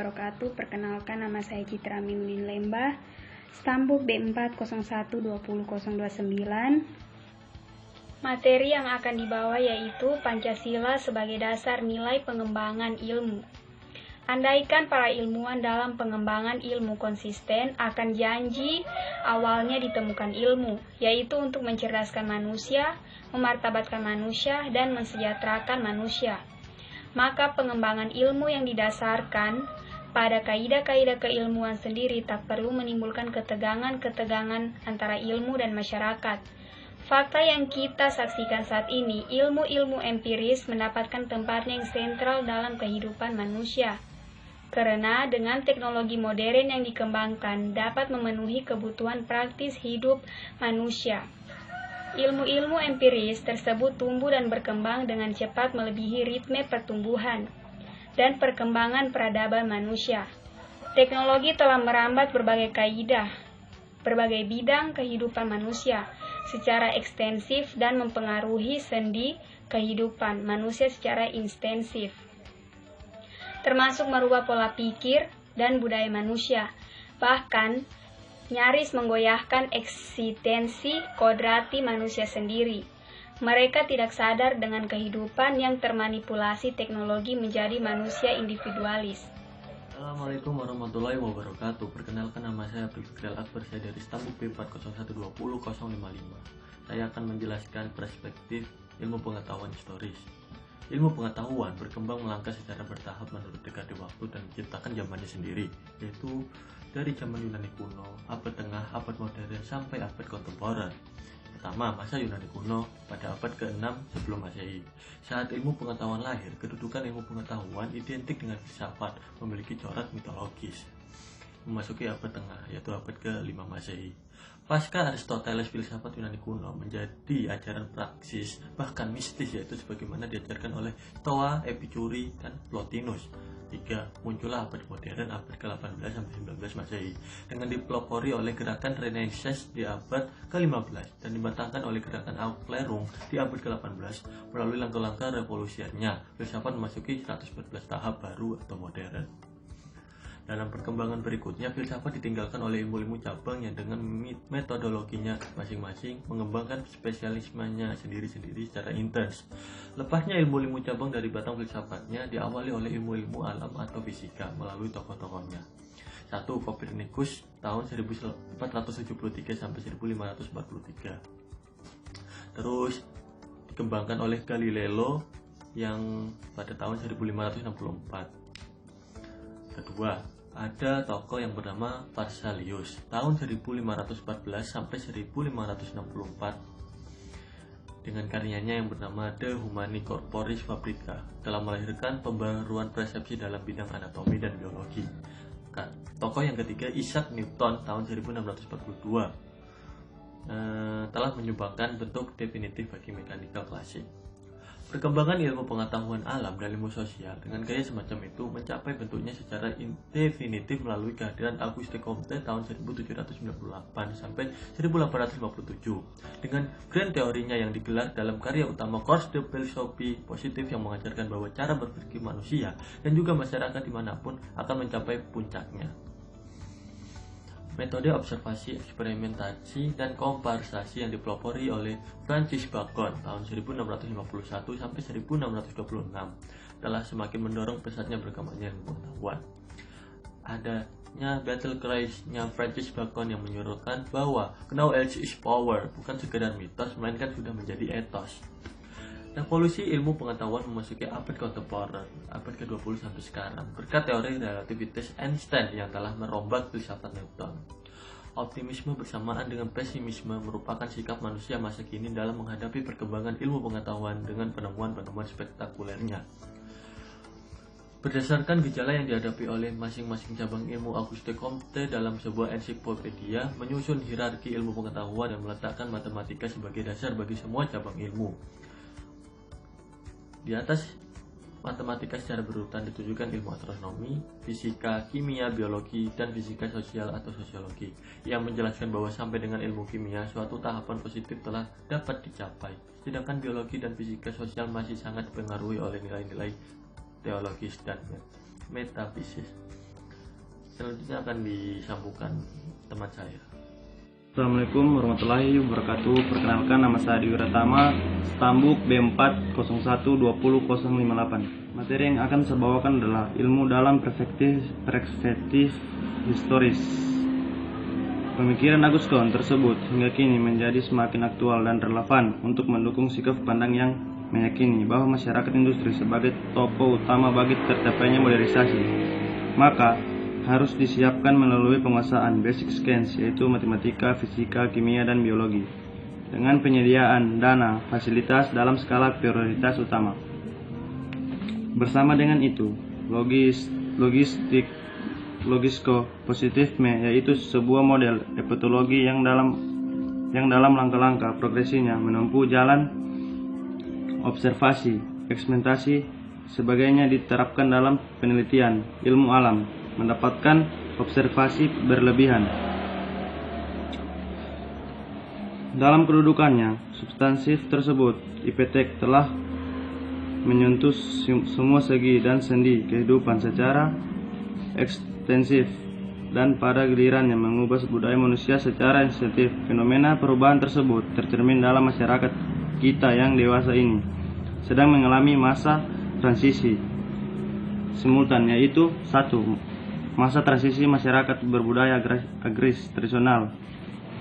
wabarakatuh. Perkenalkan, nama saya Citra Minunin Lembah, stambuk B401200029. Materi yang akan dibawa yaitu Pancasila sebagai dasar nilai pengembangan ilmu. Andaikan para ilmuwan dalam pengembangan ilmu konsisten akan janji awalnya ditemukan ilmu, yaitu untuk mencerdaskan manusia, memartabatkan manusia, dan mensejahterakan manusia. Maka pengembangan ilmu yang didasarkan pada kaidah-kaidah keilmuan sendiri tak perlu menimbulkan ketegangan-ketegangan antara ilmu dan masyarakat. Fakta yang kita saksikan saat ini, ilmu-ilmu empiris mendapatkan tempatnya yang sentral dalam kehidupan manusia. Karena dengan teknologi modern yang dikembangkan dapat memenuhi kebutuhan praktis hidup manusia. Ilmu-ilmu empiris tersebut tumbuh dan berkembang dengan cepat melebihi ritme pertumbuhan dan perkembangan peradaban manusia. Teknologi telah merambat berbagai kaidah, berbagai bidang kehidupan manusia secara ekstensif dan mempengaruhi sendi kehidupan manusia secara intensif, termasuk merubah pola pikir dan budaya manusia, bahkan nyaris menggoyahkan eksistensi kodrati manusia sendiri. Mereka tidak sadar dengan kehidupan yang termanipulasi teknologi menjadi manusia individualis. Assalamualaikum warahmatullahi wabarakatuh. Perkenalkan, nama saya Fikrial Akbar, saya dari stambuk B401200055. Saya akan menjelaskan perspektif ilmu pengetahuan historis. Ilmu pengetahuan berkembang melangkah secara bertahap menurut dekade waktu dan menciptakan zamannya sendiri, yaitu dari zaman Yunani kuno, abad tengah, abad modern, sampai abad kontemporer. Pertama, masa Yunani kuno pada abad ke-6 sebelum Masehi. Saat ilmu pengetahuan lahir, kedudukan ilmu pengetahuan identik dengan filsafat, memiliki corak mitologis. Memasuki abad tengah, yaitu abad ke-5 Masehi. Pasca Aristoteles, filsafat Yunani kuno menjadi ajaran praksis, bahkan mistis, yaitu sebagaimana diajarkan oleh Stoa, Epicuri, dan Plotinus. 3. Muncullah abad modern abad ke-18 sampai 19 Masehi dengan dipelopori oleh gerakan Renaissance di abad ke-15 dan dimatangkan oleh gerakan Aufklärung di abad ke-18 melalui langkah-langkah revolusionernya. Filsafat memasuki 114 tahap baru atau modern. Dalam perkembangan berikutnya, filsafat ditinggalkan oleh ilmu-ilmu cabang yang dengan metodologinya masing-masing mengembangkan spesialismenya sendiri-sendiri secara intens. Lepasnya ilmu-ilmu cabang dari batang filsafatnya diawali oleh ilmu-ilmu alam atau fisika melalui tokoh-tokohnya. 1. Copernicus tahun 1473 sampai 1543. Terus dikembangkan oleh Galileo yang pada tahun 1564. Kedua, ada tokoh yang bernama Pharsalius tahun 1514 sampai 1564 dengan karyanya yang bernama De Humani Corporis Fabrica telah melahirkan pembaruan persepsi dalam bidang anatomi dan biologi. Tokoh yang ketiga, Isaac Newton tahun 1642 telah menyumbangkan bentuk definitif bagi mekanika klasik. Perkembangan ilmu pengetahuan alam dan ilmu sosial dengan gaya semacam itu mencapai bentuknya secara definitif melalui kehadiran Auguste Comte tahun 1798 sampai 1857 dengan grand teorinya yang digelar dalam karya utama Cours de Philosophie Positive yang mengajarkan bahwa cara berpikir manusia dan juga masyarakat dimanapun akan mencapai puncaknya. Metode observasi, eksperimentasi, dan komparsasi yang dipelopori oleh Francis Bacon tahun 1651 sampai 1626 telah semakin mendorong pesatnya berkembangnya ilmu pengetahuan. Adanya battle cry-nya Francis Bacon yang menyuruhkan bahwa knowledge is power bukan sekedar mitos melainkan sudah menjadi etos. Revolusi ilmu pengetahuan memasuki abad kontemporer, abad ke-20 sampai sekarang, berkat teori relativitas Einstein yang telah merombak filsafat Newton. Optimisme bersamaan dengan pesimisme merupakan sikap manusia masa kini dalam menghadapi perkembangan ilmu pengetahuan dengan penemuan-penemuan spektakulernya. Berdasarkan gejala yang dihadapi oleh masing-masing cabang ilmu, Auguste Comte dalam sebuah ensiklopedia menyusun hierarki ilmu pengetahuan dan meletakkan matematika sebagai dasar bagi semua cabang ilmu. Di atas matematika secara berurutan ditunjukkan ilmu astronomi, fisika, kimia, biologi, dan fisika sosial atau sosiologi yang menjelaskan bahwa sampai dengan ilmu kimia suatu tahapan positif telah dapat dicapai, sedangkan biologi dan fisika sosial masih sangat dipengaruhi oleh nilai-nilai teologis dan metafisis. Selanjutnya akan disambungkan teman saya. Assalamualaikum warahmatullahi wabarakatuh. Perkenalkan, nama saya Adi Wiratama, Stambuk B401200058. Materi yang akan saya bawakan adalah ilmu dalam perspektif historis. Pemikiran Agus Kohn tersebut hingga kini menjadi semakin aktual dan relevan untuk mendukung sikap pandang yang meyakini bahwa masyarakat industri sebagai tokoh utama bagi tercapainya modernisasi, maka harus disiapkan melalui penguasaan basic science, yaitu matematika, fisika, kimia, dan biologi, dengan penyediaan dana fasilitas dalam skala prioritas utama. Bersama dengan itu, logisko-positifme, yaitu sebuah model epidemiologi yang dalam langkah-langkah progresinya menempuh jalan observasi, eksperimentasi, sebagainya diterapkan dalam penelitian ilmu alam, mendapatkan observasi berlebihan. Dalam kedudukannya substansif tersebut, IPTEK telah menyentuh semua segi dan sendi kehidupan secara ekstensif dan pada gilirannya mengubah budaya manusia secara insentif. Fenomena perubahan tersebut tercermin dalam masyarakat kita yang dewasa ini sedang mengalami masa transisi simultan, yaitu 1. Masa transisi masyarakat berbudaya agris tradisional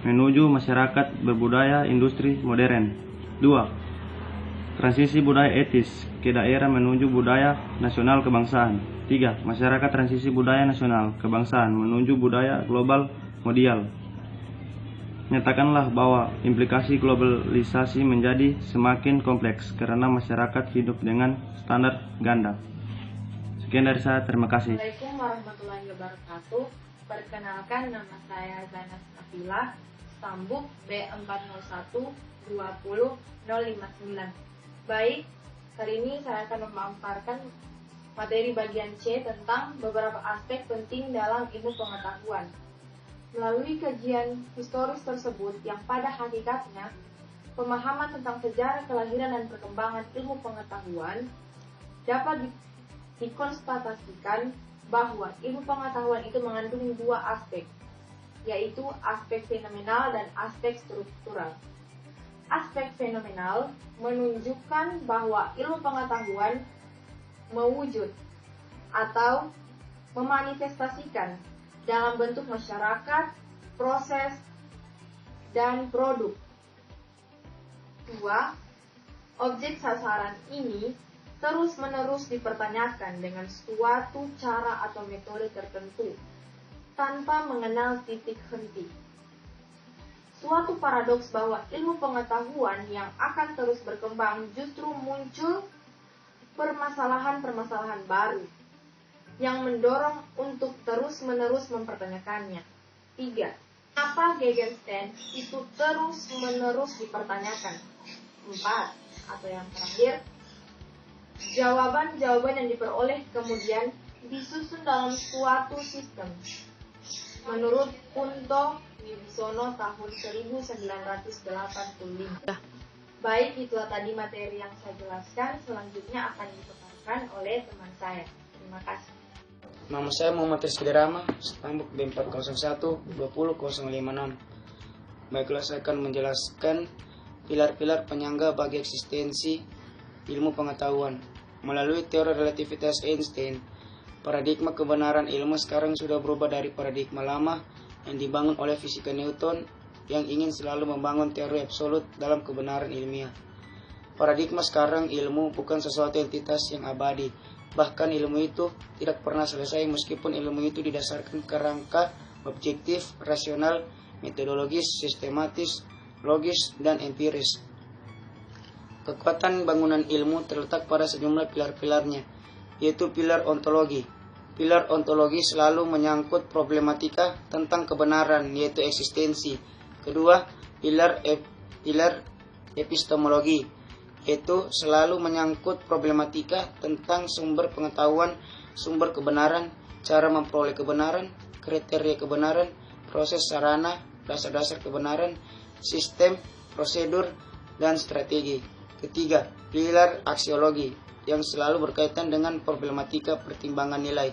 menuju masyarakat berbudaya industri modern. 2. Transisi budaya etis ke daerah menuju budaya nasional kebangsaan. 3. Masyarakat transisi budaya nasional kebangsaan menuju budaya global mondial. Nyatakanlah bahwa implikasi globalisasi menjadi semakin kompleks karena masyarakat hidup dengan standar ganda. Sekian dari saya, terima kasih. Assalamualaikum warahmatullahi wabarakatuh. Perkenalkan, nama saya Zainab Nabila, Stambuk B401200059. Baik, hari ini saya akan memaparkan materi bagian C tentang beberapa aspek penting dalam ilmu pengetahuan. Melalui kajian historis tersebut yang pada hakikatnya pemahaman tentang sejarah kelahiran dan perkembangan ilmu pengetahuan dapat dikonstatasikan bahwa ilmu pengetahuan itu mengandung dua aspek, yaitu aspek fenomenal dan aspek struktural. Aspek fenomenal menunjukkan bahwa ilmu pengetahuan mewujud atau memanifestasikan dalam bentuk masyarakat, proses, dan produk. 2. Objek sasaran ini terus-menerus dipertanyakan dengan suatu cara atau metode tertentu, tanpa mengenal titik henti. Suatu paradoks bahwa ilmu pengetahuan yang akan terus berkembang justru muncul permasalahan-permasalahan baru yang mendorong untuk terus-menerus mempertanyakannya. 3. Kenapa Gegenstand itu terus-menerus dipertanyakan? 4. Atau yang terakhir, jawaban-jawaban yang diperoleh kemudian disusun dalam suatu sistem. Menurut Punto Wibisono tahun 1985. Baik, itulah tadi materi yang saya jelaskan. Selanjutnya akan dipaparkan oleh teman saya. Terima kasih. Nama saya Muhammad Rizky Rama, Stambuk B401200056. Baiklah, saya akan menjelaskan pilar-pilar penyangga bagi eksistensi ilmu pengetahuan. Melalui teori relativitas Einstein, paradigma kebenaran ilmu sekarang sudah berubah dari paradigma lama yang dibangun oleh fisika Newton yang ingin selalu membangun teori absolut dalam kebenaran ilmiah. Paradigma sekarang ilmu bukan sesuatu entitas yang abadi. Bahkan ilmu itu tidak pernah selesai meskipun ilmu itu didasarkan kerangka objektif, rasional, metodologis, sistematis, logis, dan empiris. Kekuatan bangunan ilmu terletak pada sejumlah pilar-pilarnya, yaitu pilar ontologi. Pilar ontologi selalu menyangkut problematika tentang kebenaran, yaitu eksistensi. Kedua, pilar epistemologi, yaitu selalu menyangkut problematika tentang sumber pengetahuan, sumber kebenaran, cara memperoleh kebenaran, kriteria kebenaran, proses sarana, dasar-dasar kebenaran, sistem, prosedur, dan strategi. Ketiga, pilar aksiologi yang selalu berkaitan dengan problematika pertimbangan nilai,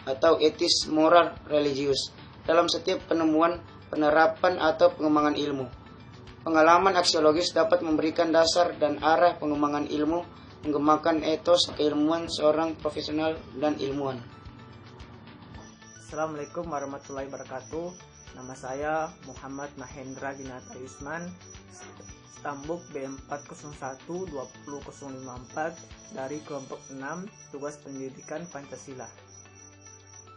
atau etis, moral, religius dalam setiap penemuan, penerapan, atau pengembangan ilmu. Pengalaman aksiologis dapat memberikan dasar dan arah pengembangan ilmu, mengembangkan etos keilmuan seorang profesional dan ilmuwan. Assalamualaikum warahmatullahi wabarakatuh. Nama saya Muhammad Mahendra Ginata Yusman, Stambuk B401-20054 dari kelompok 6, tugas pendidikan Pancasila.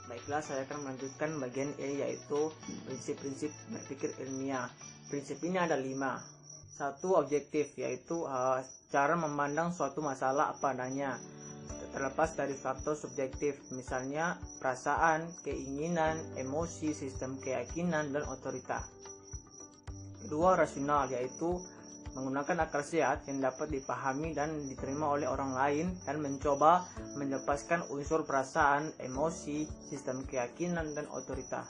Baiklah, saya akan melanjutkan bagian E, yaitu prinsip-prinsip berpikir ilmiah. Prinsip ini ada 5. 1. Objektif, yaitu cara memandang suatu masalah apa adanya, terlepas dari faktor subjektif, misalnya perasaan, keinginan, emosi, sistem keyakinan, dan otorita. 2. Rasional, yaitu menggunakan akal sehat yang dapat dipahami dan diterima oleh orang lain dan mencoba melepaskan unsur perasaan, emosi, sistem keyakinan, dan otorita.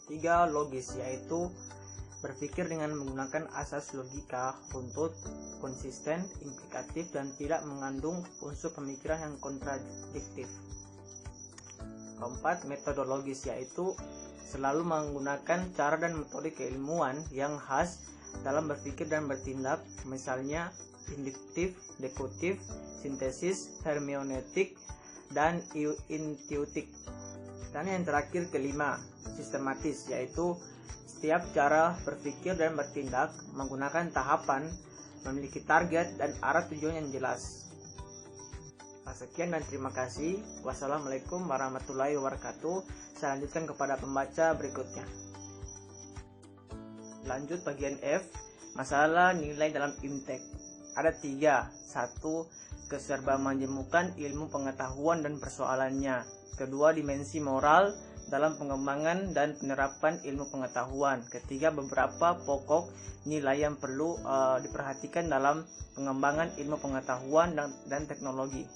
3. Logis, yaitu berpikir dengan menggunakan asas logika, runtut, konsisten, implikatif, dan tidak mengandung unsur pemikiran yang kontradiktif. 4. Metodologis, yaitu selalu menggunakan cara dan metode keilmuan yang khas dalam berpikir dan bertindak, misalnya induktif, deduktif, sintesis, hermeneutik, dan intuitif. Dan yang terakhir 5. Sistematis, yaitu setiap cara berpikir dan bertindak menggunakan tahapan, memiliki target dan arah tujuan yang jelas. Sekian dan terima kasih. Wassalamualaikum warahmatullahi wabarakatuh. Saya lanjutkan kepada pembaca berikutnya. Lanjut bagian F, masalah nilai dalam IMTEK. Ada 3. 1. Keserba-majemukan ilmu pengetahuan dan persoalannya. 2. Dimensi moral dalam pengembangan dan penerapan ilmu pengetahuan. 3. Beberapa pokok nilai yang perlu diperhatikan dalam pengembangan ilmu pengetahuan dan teknologi.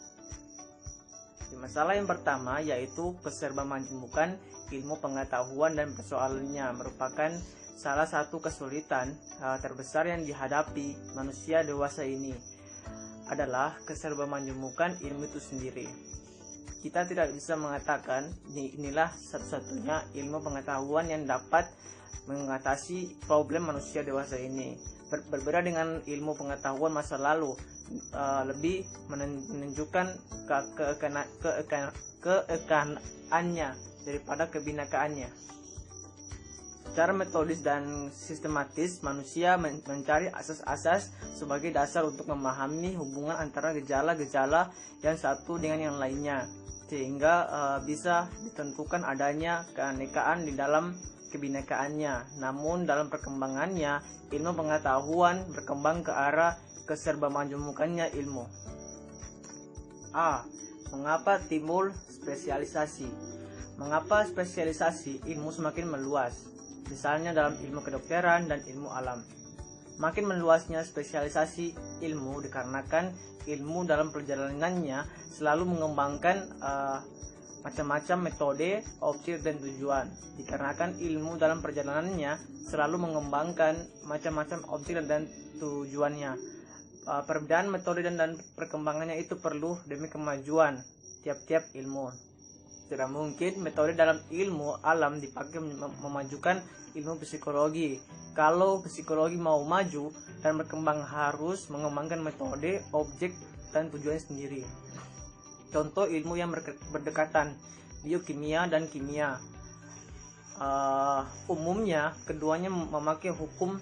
Di masalah yang pertama, yaitu keserba-majemukan ilmu pengetahuan dan persoalannya, merupakan salah satu kesulitan terbesar yang dihadapi manusia dewasa ini adalah keserba-majemukan ilmu itu sendiri. Kita tidak bisa mengatakan inilah satu-satunya ilmu pengetahuan yang dapat mengatasi problem manusia dewasa ini. Berbeda dengan ilmu pengetahuan masa lalu, lebih menunjukkan keekanaannya daripada kebinakaannya. Secara metodis dan sistematis, manusia mencari asas-asas sebagai dasar untuk memahami hubungan antara gejala-gejala yang satu dengan yang lainnya, sehingga bisa ditentukan adanya keanekaan di dalam kebinekaannya. Namun dalam perkembangannya, ilmu pengetahuan berkembang ke arah keserba-majemukannya ilmu. A. Mengapa timbul spesialisasi? Mengapa spesialisasi ilmu semakin meluas? Misalnya dalam ilmu kedokteran dan ilmu alam. Makin meluasnya spesialisasi ilmu dikarenakan ilmu dalam perjalanannya selalu mengembangkan macam-macam metode, objek, dan tujuan. Dikarenakan ilmu dalam perjalanannya selalu mengembangkan macam-macam objek dan tujuannya. Perbedaan metode dan perkembangannya itu perlu demi kemajuan tiap-tiap ilmu. Tidak mungkin metode dalam ilmu alam dipakai memajukan ilmu psikologi. Kalau psikologi mau maju dan berkembang, harus mengembangkan metode, objek, dan tujuan sendiri. Contoh ilmu yang berdekatan, biokimia dan kimia. Umumnya keduanya memakai hukum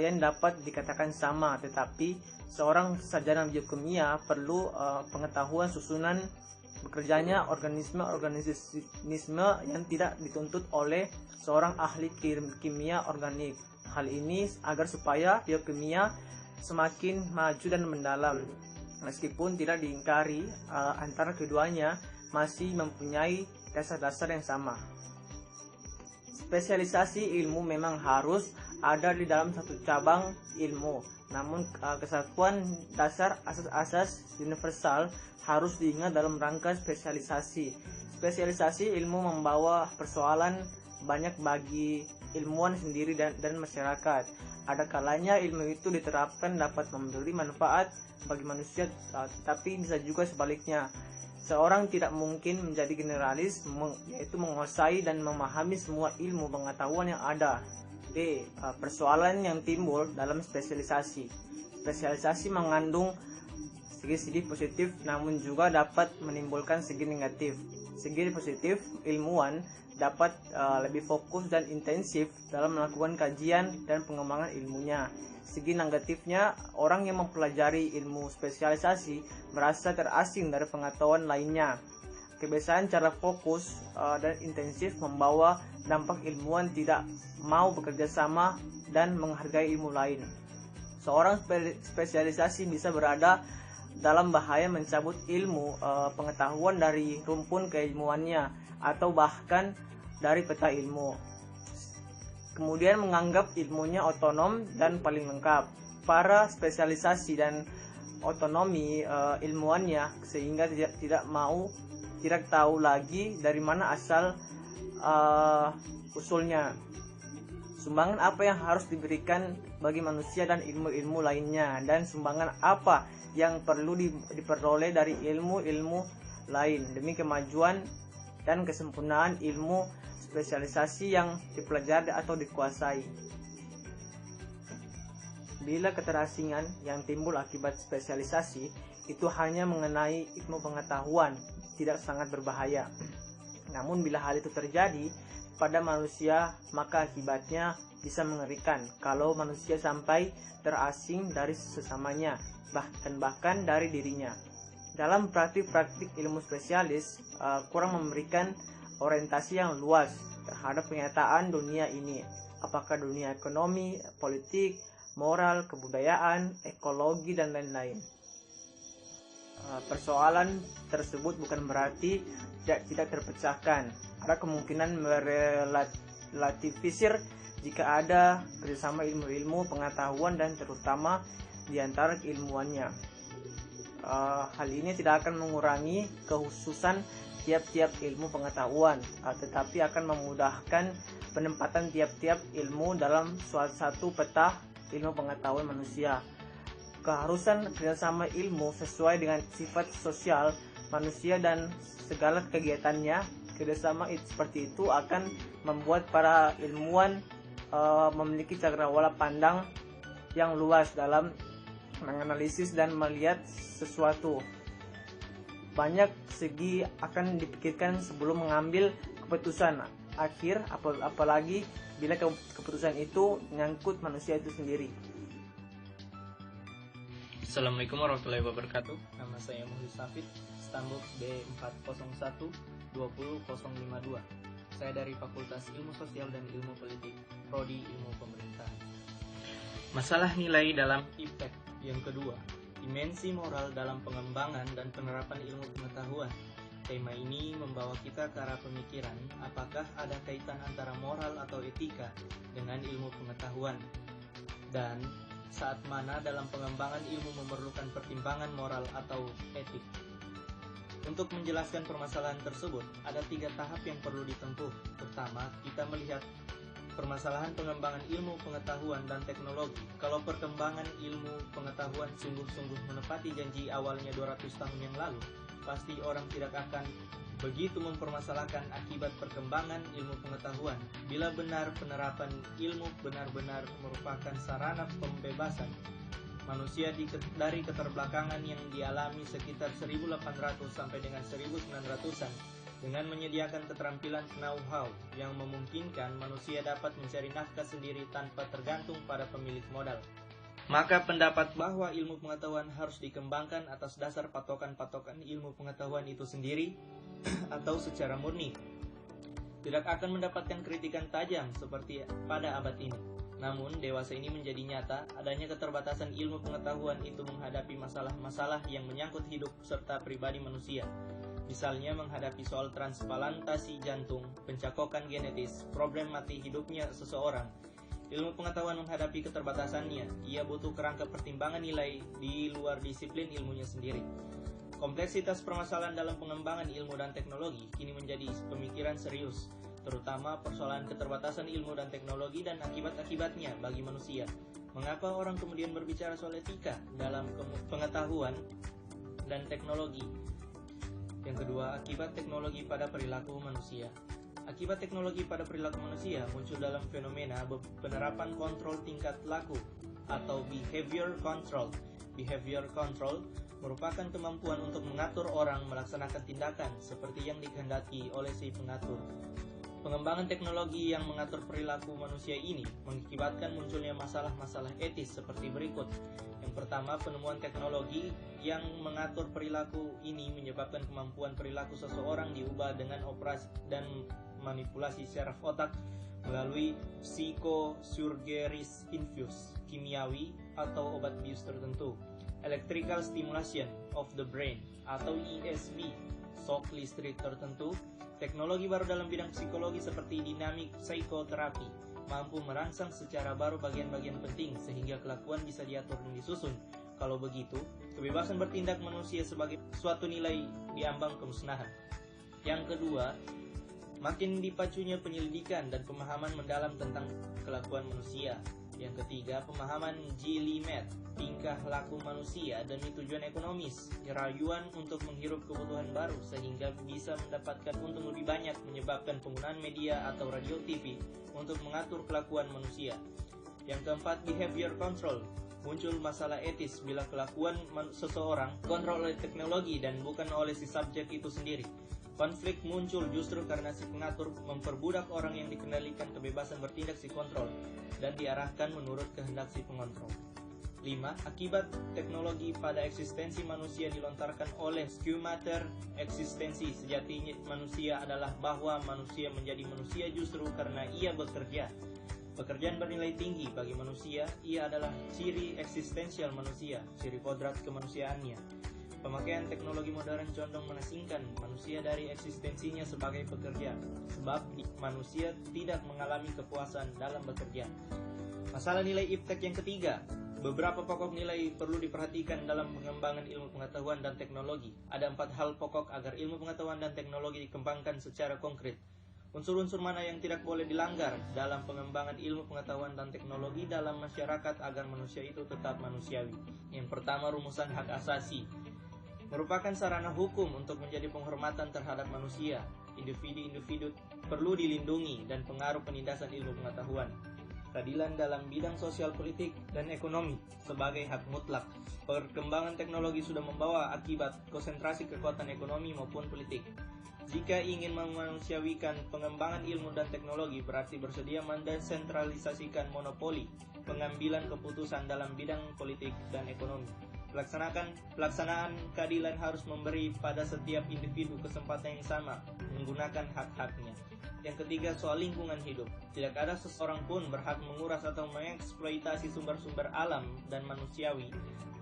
yang dapat dikatakan sama, tetapi seorang sarjana biokimia perlu pengetahuan susunan bekerjanya organisme yang tidak dituntut oleh seorang ahli kimia organik. Hal ini agar supaya biokimia semakin maju dan mendalam. Meskipun tidak diingkari, antara keduanya masih mempunyai dasar-dasar yang sama. Spesialisasi ilmu memang harus ada di dalam satu cabang ilmu, namun kesatuan dasar asas-asas universal harus diingat dalam rangka spesialisasi. Spesialisasi ilmu membawa persoalan banyak bagi ilmuwan sendiri dan masyarakat. Ada kalanya ilmu itu diterapkan dapat memberi manfaat bagi manusia, tetapi bisa juga sebaliknya. Seorang tidak mungkin menjadi generalis, yaitu menguasai dan memahami semua ilmu pengetahuan yang ada. D. Persoalan yang timbul dalam spesialisasi. Spesialisasi mengandung segi positif namun juga dapat menimbulkan segi negatif. Segi positif, ilmuwan dapat lebih fokus dan intensif dalam melakukan kajian dan pengembangan ilmunya. Segi negatifnya, orang yang mempelajari ilmu spesialisasi merasa terasing dari pengetahuan lainnya. Kebiasaan cara fokus dan intensif membawa dampak ilmuwan tidak mau bekerja sama dan menghargai ilmu lain. Seorang spesialisasi bisa berada dalam bahaya mencabut ilmu pengetahuan dari rumpun keilmuannya atau bahkan dari peta ilmu. Kemudian menganggap ilmunya otonom dan paling lengkap. Para spesialisasi dan otonomi ilmuannya sehingga tidak tahu lagi dari mana asal usulnya. Sumbangan apa yang harus diberikan bagi manusia dan ilmu-ilmu lainnya, dan sumbangan apa yang perlu diperoleh dari ilmu-ilmu lain demi kemajuan dan kesempurnaan ilmu spesialisasi yang dipelajari atau dikuasai. Bila keterasingan yang timbul akibat spesialisasi itu hanya mengenai ilmu pengetahuan, tidak sangat berbahaya. Namun bila hal itu terjadi pada manusia, maka akibatnya bisa mengerikan kalau manusia sampai terasing dari sesamanya, bahkan dari dirinya. Dalam praktik-praktik ilmu spesialis kurang memberikan orientasi yang luas terhadap kenyataan dunia ini, apakah dunia ekonomi, politik, moral, kebudayaan, ekologi, dan lain-lain. Persoalan tersebut bukan berarti tidak terpecahkan. Ada kemungkinan merelativisir jika ada kerjasama ilmu-ilmu pengetahuan dan terutama di antara keilmuannya. Hal ini tidak akan mengurangi kehususan tiap-tiap ilmu pengetahuan, tetapi akan memudahkan penempatan tiap-tiap ilmu dalam suatu peta ilmu pengetahuan manusia. Keharusan kerjasama ilmu sesuai dengan sifat sosial manusia dan segala kegiatannya. Kerjasama seperti itu akan membuat para ilmuwan memiliki cakrawala pandang yang luas dalam menganalisis dan melihat sesuatu. Banyak segi akan dipikirkan sebelum mengambil keputusan akhir, apalagi bila keputusan itu menyangkut manusia itu sendiri. Assalamualaikum warahmatullahi wabarakatuh. Nama saya Muhammad Safid, Stambuk B401-20052. Saya dari Fakultas Ilmu Sosial dan Ilmu Politik, Prodi Ilmu Pemerintahan. Masalah nilai dalam IPTEK yang kedua, dimensi moral dalam pengembangan dan penerapan ilmu pengetahuan. Tema ini membawa kita ke arah pemikiran apakah ada kaitan antara moral atau etika dengan ilmu pengetahuan, dan saat mana dalam pengembangan ilmu memerlukan pertimbangan moral atau etik. Untuk menjelaskan permasalahan tersebut, ada 3 tahap yang perlu ditempuh. Pertama, kita melihat permasalahan pengembangan ilmu pengetahuan dan teknologi. Kalau perkembangan ilmu pengetahuan sungguh-sungguh menepati janji awalnya 200 tahun yang lalu, pasti orang tidak akan begitu mempermasalahkan akibat perkembangan ilmu pengetahuan. Bila benar penerapan ilmu benar-benar merupakan sarana pembebasan manusia dari keterbelakangan yang dialami sekitar 1800 sampai dengan 1900-an, dengan menyediakan keterampilan know-how yang memungkinkan manusia dapat mencari nafkah sendiri tanpa tergantung pada pemilik modal. Maka pendapat bahwa ilmu pengetahuan harus dikembangkan atas dasar patokan-patokan ilmu pengetahuan itu sendiri atau secara murni tidak akan mendapatkan kritikan tajam seperti pada abad ini. Namun dewasa ini menjadi nyata adanya keterbatasan ilmu pengetahuan itu menghadapi masalah-masalah yang menyangkut hidup serta pribadi manusia. Misalnya menghadapi soal transplantasi jantung, pencakokan genetis, problem mati hidupnya seseorang. Ilmu pengetahuan menghadapi keterbatasannya, ia butuh kerangka pertimbangan nilai di luar disiplin ilmunya sendiri. Kompleksitas permasalahan dalam pengembangan ilmu dan teknologi kini menjadi pemikiran serius, terutama persoalan keterbatasan ilmu dan teknologi dan akibat-akibatnya bagi manusia. Mengapa orang kemudian berbicara soal etika dalam pengetahuan dan teknologi? Yang kedua, akibat teknologi pada perilaku manusia. Akibat teknologi pada perilaku manusia muncul dalam fenomena penerapan kontrol tingkat laku atau behavior control. Behavior control merupakan kemampuan untuk mengatur orang melaksanakan tindakan seperti yang dikehendaki oleh si pengatur. Pengembangan teknologi yang mengatur perilaku manusia ini mengakibatkan munculnya masalah-masalah etis seperti berikut. Yang pertama, penemuan teknologi yang mengatur perilaku ini menyebabkan kemampuan perilaku seseorang diubah dengan operasi dan manipulasi syaraf otak melalui psychosurgeries infus, kimiawi atau obat bius tertentu. Electrical stimulation of the brain atau ESB, shock listrik tertentu. Teknologi baru dalam bidang psikologi seperti dinamik psikoterapi mampu merangsang secara baru bagian-bagian penting sehingga kelakuan bisa diatur dan disusun. Kalau begitu, kebebasan bertindak manusia sebagai suatu nilai diambang kemusnahan. Yang kedua, makin dipacunya penyelidikan dan pemahaman mendalam tentang kelakuan manusia. Yang ketiga, pemahaman Gilliatt, tingkah laku manusia demi tujuan ekonomis, rayuan untuk menghirup kebutuhan baru sehingga bisa mendapatkan untung lebih banyak, menyebabkan penggunaan media atau radio TV untuk mengatur kelakuan manusia. Yang keempat, behavior control. Muncul masalah etis bila kelakuan seseorang kontrol oleh teknologi dan bukan oleh si subjek itu sendiri. Konflik muncul justru karena si pengatur memperbudak orang yang dikendalikan kebebasan bertindak si kontrol dan diarahkan menurut kehendak si pengontrol. 5. Akibat teknologi pada eksistensi manusia dilontarkan oleh Schumacher. Eksistensi sejatinya manusia adalah bahwa manusia menjadi manusia justru karena ia bekerja. Pekerjaan bernilai tinggi bagi manusia, ia adalah ciri eksistensial manusia, ciri kodrat kemanusiaannya. Pemakaian teknologi modern condong menasingkan manusia dari eksistensinya sebagai pekerja, sebab manusia tidak mengalami kepuasan dalam bekerja. Masalah nilai iptek yang ketiga. Beberapa pokok nilai perlu diperhatikan dalam pengembangan ilmu pengetahuan dan teknologi. Ada 4 hal pokok agar ilmu pengetahuan dan teknologi dikembangkan secara konkret. Unsur-unsur mana yang tidak boleh dilanggar dalam pengembangan ilmu pengetahuan dan teknologi dalam masyarakat agar manusia itu tetap manusiawi. Yang pertama, rumusan hak asasi. Merupakan sarana hukum untuk menjadi penghormatan terhadap manusia. Individu-individu perlu dilindungi dan pengaruh penindasan ilmu pengetahuan. Keadilan dalam bidang sosial, politik, dan ekonomi sebagai hak mutlak. Perkembangan teknologi sudah membawa akibat konsentrasi kekuatan ekonomi maupun politik. Jika ingin memanusiawikan pengembangan ilmu dan teknologi, berarti bersedia mendesentralisasikan monopoli pengambilan keputusan dalam bidang politik dan ekonomi. Pelaksanaan keadilan harus memberi pada setiap individu kesempatan yang sama menggunakan hak-haknya. Yang ketiga, soal lingkungan hidup. Tidak ada seseorang pun berhak menguras atau mengeksploitasi sumber-sumber alam dan manusiawi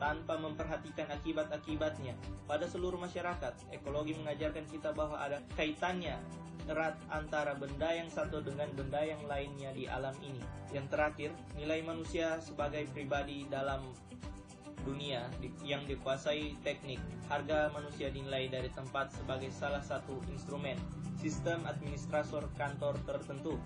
tanpa memperhatikan akibat-akibatnya pada seluruh masyarakat. Ekologi mengajarkan kita bahwa ada kaitannya erat antara benda yang satu dengan benda yang lainnya di alam ini. Yang terakhir, nilai manusia sebagai pribadi dalam dunia yang dikuasai teknik. Harga manusia dinilai dari tempat sebagai salah satu instrumen sistem administrator kantor tertentu.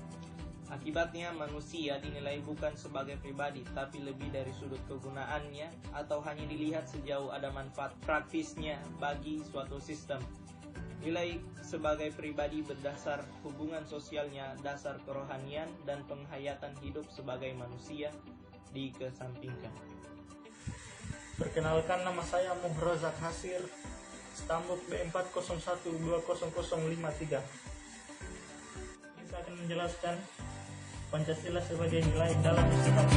Akibatnya manusia dinilai bukan sebagai pribadi, tapi lebih dari sudut kegunaannya atau hanya dilihat sejauh ada manfaat praktisnya bagi suatu sistem. Nilai sebagai pribadi berdasar hubungan sosialnya, dasar kerohanian, dan penghayatan hidup sebagai manusia dikesampingkan. Perkenalkan, nama saya Muhrazak Hasir, Stambuk B40120053. Saya akan menjelaskan Pancasila sebagai nilai dalam Islam.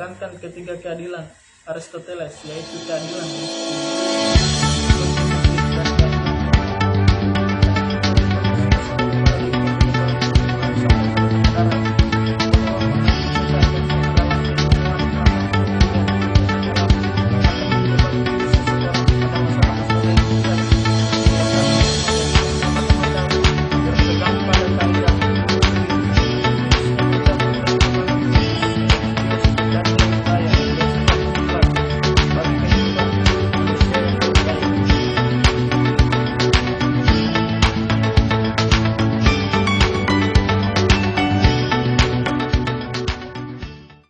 menekankan ketiga keadilan Aristoteles, yaitu keadilan